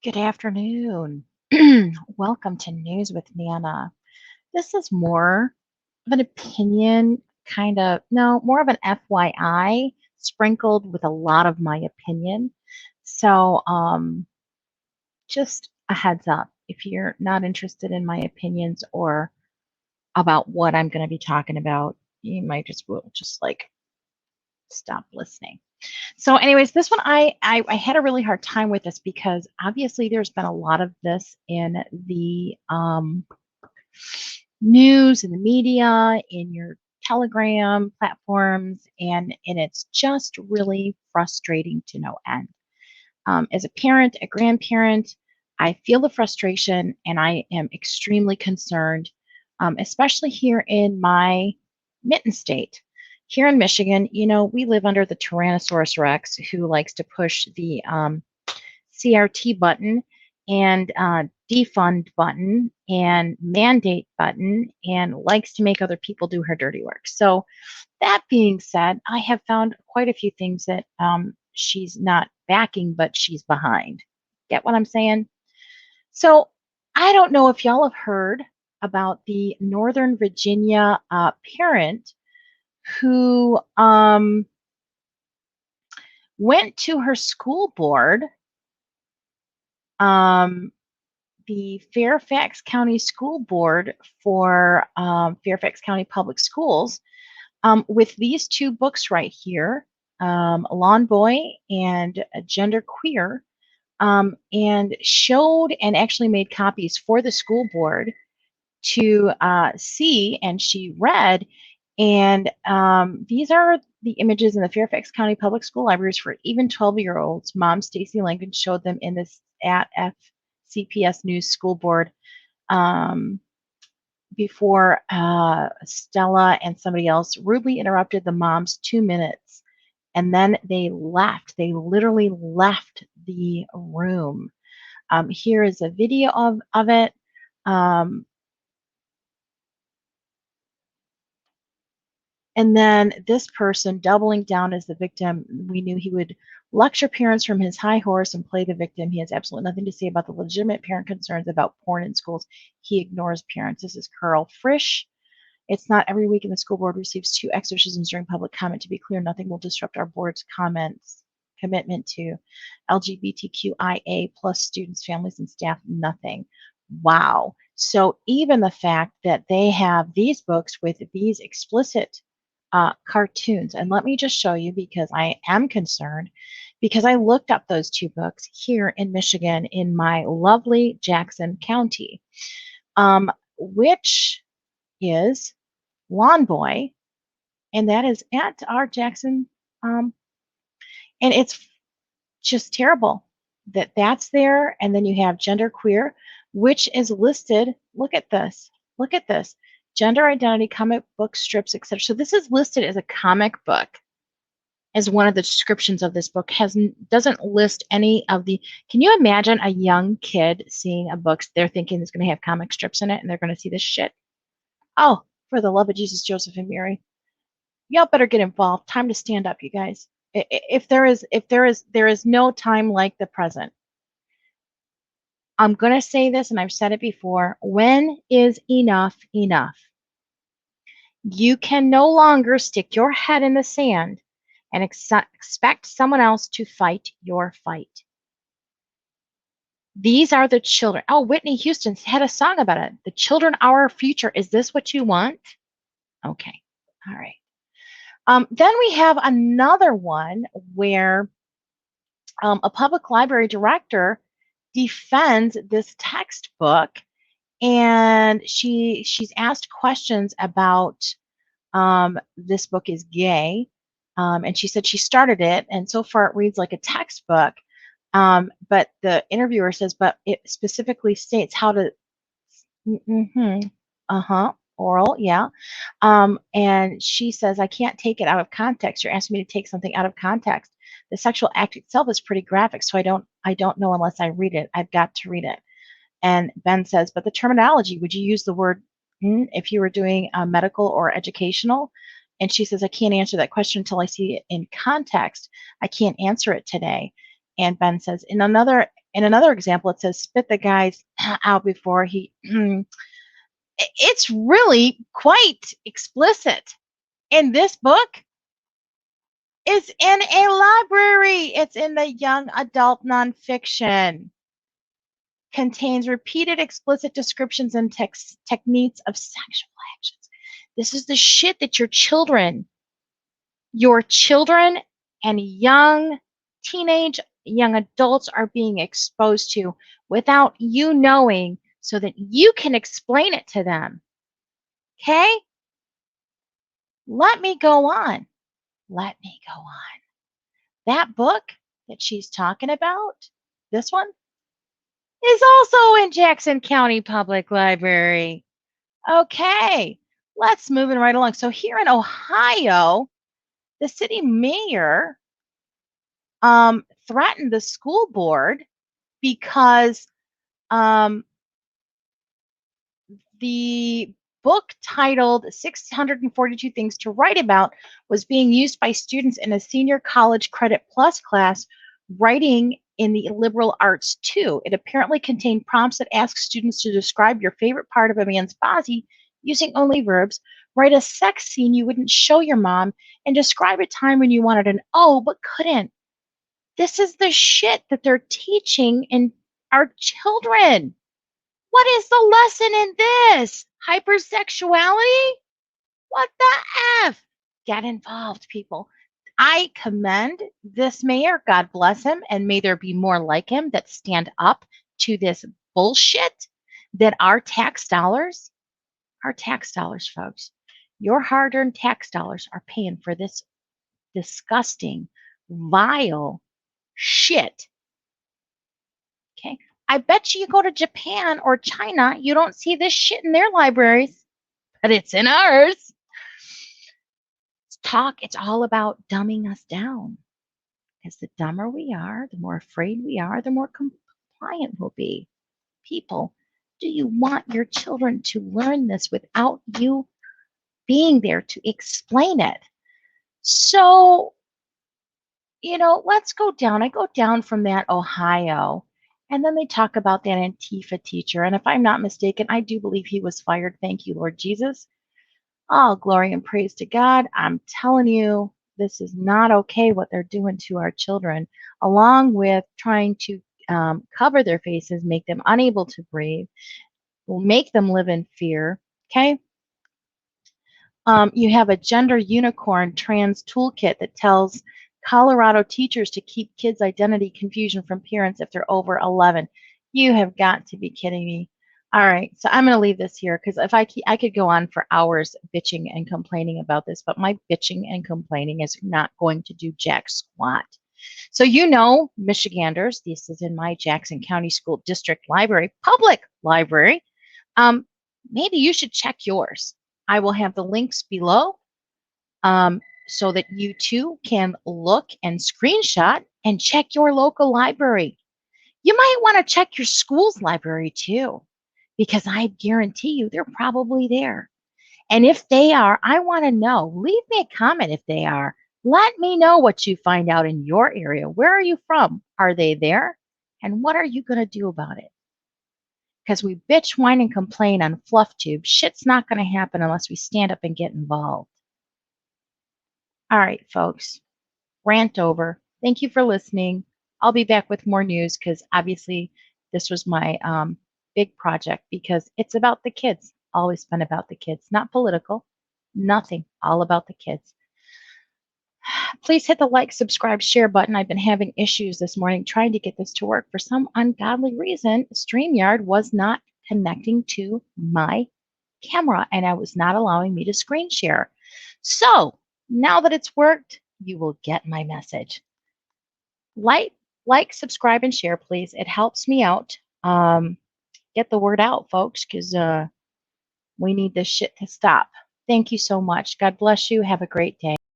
Good afternoon. Welcome to News with Nana. This is more of an opinion, more of an FYI, sprinkled with a lot of my opinion. So, just a heads up if you're not interested in my opinions or about what I'm going to be talking about, you might just like stop listening. So, anyways, this one I had a really hard time with this because obviously there's been a lot of this in the news, in the media, in your Telegram platforms, and it's just really frustrating to no end. As a parent, a grandparent, I feel the frustration and I am extremely concerned, especially here in my mitten state. Here in Michigan, we live under the Tyrannosaurus Rex who likes to push the CRT button and defund button and mandate button and likes to make other people do her dirty work. So, that being said, I have found quite a few things that she's not backing, but she's behind. Get what I'm saying? So, I don't know if y'all have heard about the Northern Virginia parent who went to her school board, um, the Fairfax County School Board for Fairfax County Public Schools, with these two books right here, Lawn Boy and Gender Queer, and showed and actually made copies for the school board to see, and she read. And these are the images in the Fairfax County Public School libraries for even 12-year-olds. Mom Stacy Langdon showed them in this at FCPS News School Board um, before Stella and somebody else rudely interrupted the mom's 2 minutes. And then they left. They literally left the room. Here is a video of it. And then this person doubling down as the victim, we knew he would lecture parents from his high horse and play the victim. He has absolutely nothing to say about the legitimate parent concerns about porn in schools. He ignores parents. This is Carl Frisch. It's not every week, and the school board receives 2 exorcisms during public comment. To be clear, nothing will disrupt our board's commitment to LGBTQIA plus students, families, and staff. Nothing. Wow. So even the fact that they have these books with these explicit cartoons, and let me just show you because I am concerned, because I looked up those 2 books here in Michigan in my lovely Jackson County, which is Lawn Boy, and that is at our Jackson, and it's just terrible that that's there. And then you have Gender Queer, which is listed. Look at this. Look at this. Gender identity, comic book strips, etc. So this is listed as a comic book as one of the descriptions of this book. Doesn't list any of the. Can you imagine a young kid seeing a book they're thinking is going to have comic strips in it, and they're going to see this shit? Oh, for the love of Jesus, Joseph, and Mary, y'all better get involved. Time to stand up, you guys. If there is no time like the present. I'm going to say this, and I've said it before. When is enough enough? You can no longer stick your head in the sand and expect someone else to fight your fight. These are the children. Oh, Whitney Houston had a song about it. The children are our future. Is this what you want? Okay. All right. Then we have another one where a public library director defends this textbook, and she's asked questions about this book is gay, and she said she started it, and so far it reads like a textbook, but the interviewer says, but it specifically states how to, oral, yeah, and she says, I can't take it out of context. You're asking me to take something out of context. The sexual act itself is pretty graphic, so I don't know unless I read it. I've got to read it. And Ben says, but the terminology, would you use the word if you were doing medical or educational? And she says, I can't answer that question until I see it in context. I can't answer it today. And Ben says, in another example, it says, spit the guys out before he. It's really quite explicit. In this book, it's in a library. It's in the young adult nonfiction. Contains repeated explicit descriptions and techniques of sexual actions. This is the shit that your children and young adults are being exposed to without you knowing, so that you can explain it to them. Okay? Let me go on. That book that she's talking about, this one, is also in Jackson County Public Library. Okay, let's move it right along. So here in Ohio, the city mayor threatened the school board because the book titled 642 Things to Write About was being used by students in a senior college credit plus class, writing in the liberal arts too. It apparently contained prompts that ask students to describe your favorite part of a man's body using only verbs, write a sex scene you wouldn't show your mom, and describe a time when you wanted an O but couldn't. This is the shit that they're teaching in our children. What is the lesson in this? Hypersexuality? What the F? Get involved, people. I commend this mayor, God bless him, and may there be more like him that stand up to this bullshit that our tax dollars, folks, your hard-earned tax dollars are paying for this disgusting, vile shit. Okay? I bet you go to Japan or China, you don't see this shit in their libraries, but it's in ours. It's all about dumbing us down. Because the dumber we are, the more afraid we are, the more compliant we'll be. People, do you want your children to learn this without you being there to explain it? So, let's go down. I go down from that Ohio. And then they talk about that Antifa teacher. And if I'm not mistaken, I do believe he was fired. Thank you, Lord Jesus. All glory and praise to God. I'm telling you, this is not okay what they're doing to our children, along with trying to cover their faces, make them unable to breathe, make them live in fear. Okay? You have a gender unicorn trans toolkit that tells Colorado teachers to keep kids' identity confusion from parents if they're over 11. You have got to be kidding me. All right, so I'm going to leave this here because if I could go on for hours bitching and complaining about this, but my bitching and complaining is not going to do jack squat. So Michiganders, this is in my Jackson County School District Library, public library. Maybe you should check yours. I will have the links below so that you too can look and screenshot and check your local library. You might want to check your school's library too, because I guarantee you they're probably there. And if they are, I want to know. Leave me a comment if they are. Let me know what you find out in your area. Where are you from? Are they there? And what are you going to do about it? Because we bitch, whine, and complain on FluffTube. Shit's not going to happen unless we stand up and get involved. All right, folks. Rant over. Thank you for listening. I'll be back with more news because obviously this was my big project because it's about the kids. Always been about the kids. Not political. Nothing. All about the kids. Please hit the like, subscribe, share button. I've been having issues this morning trying to get this to work. For some ungodly reason, StreamYard was not connecting to my camera and it was not allowing me to screen share. So now that it's worked, you will get my message. Like, subscribe, and share, please. It helps me out. Get the word out, folks, because we need this shit to stop. Thank you so much. God bless you. Have a great day.